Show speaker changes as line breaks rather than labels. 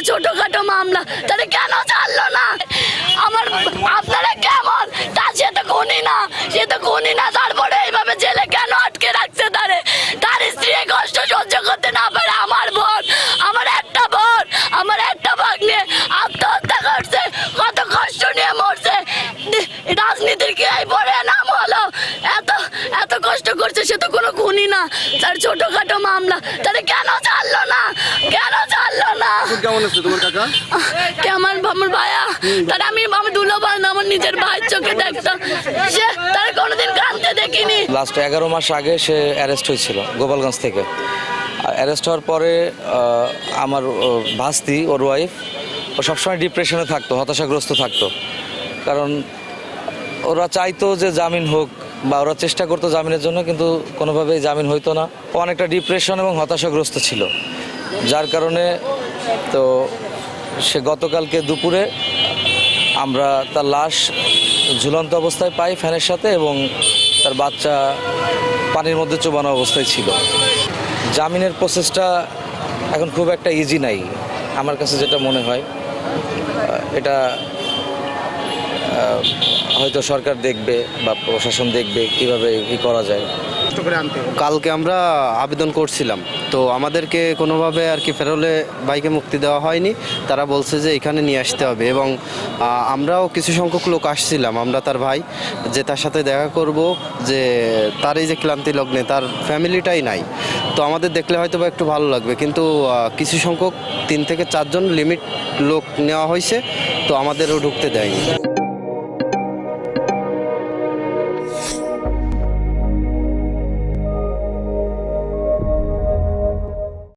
ছোটখাটো মামলা, তাহলে কেন ছাড়লো না? আমার আপনারা কেমন? সে তো খুনি না, সে তো খুনি না, তারপরে এইভাবে জেলে কেন আটকে রাখছে? তার স্ত্রী কষ্ট সহ্য করতে না পারে। আমার বোন, আমার একটা বোন, আমার একটা ভাগ্নে আত্মহত্যা করছে, কত কষ্ট নিয়ে মরছে। রাজনীতির কি এই পরে নাম হলো? এত কষ্ট করছে, সে তো কোনো খুনি না, তার ছোটখাটো মামলা, তাহলে কেন ছাড়লো না? কেন ছাড়লো না?
কেমন আছে তোমার কাকা?
আমার ভাইয়া, তার আমি দুলো ভাই না, আমার নিজের ভাইয়ের চোখে দেখতাম, সে তার কোনোদিন কাঁদতে দেখিনি।
লাস্ট 11 মাস আগে সে অ্যারেস্ট হয়েছিল গোপালগঞ্জ থেকে। অ্যারেস্ট হওয়ার পরে আমার ভাস্তি, ওর ওয়াইফ, ও সবসময় ডিপ্রেশনে থাকতো, হতাশাগ্রস্ত থাকতো। কারণ ওরা চাইতো যে জামিন হোক, বা ওরা চেষ্টা করতো জামিনের জন্য, কিন্তু কোনোভাবেই জামিন হইতো না। ও অনেকটা ডিপ্রেশন এবং হতাশাগ্রস্ত ছিল, যার কারণে তো সে গতকালকে দুপুরে আমরা তার লাশ ঝুলন্ত অবস্থায় পাই ফ্যানের সাথে, এবং তার বাচ্চা পানির মধ্যে চোবানো অবস্থায় ছিল। জামিনের প্রসেসটা এখন খুব একটা ইজি নাই আমার কাছে যেটা মনে হয়। এটা হয়তো সরকার দেখবে বা প্রশাসন দেখবে কিভাবে করা যায়।
কালকে আমরা আবেদন করছিলাম, তো আমাদেরকে কোনোভাবে আর কি ফেরোলে বাইকে মুক্তি দেওয়া হয়নি। তারা বলছে যে এখানে নিয়ে আসতে হবে, এবং আমরাও কিছু সংখ্যক লোক আসছিলাম, আমরা তার ভাই, যে তার সাথে দেখা করব, যে তার এই যে ক্লান্তি লগ্নে তার ফ্যামিলিটাই নাই। তো আমাদের দেখলে হয়তো বা একটু ভালো লাগবে, কিন্তু কিছু সংখ্যক 3 থেকে 4 জন লিমিট লোক নেওয়া হয়েছে, তো আমাদেরও ঢুকতে দেয়নি।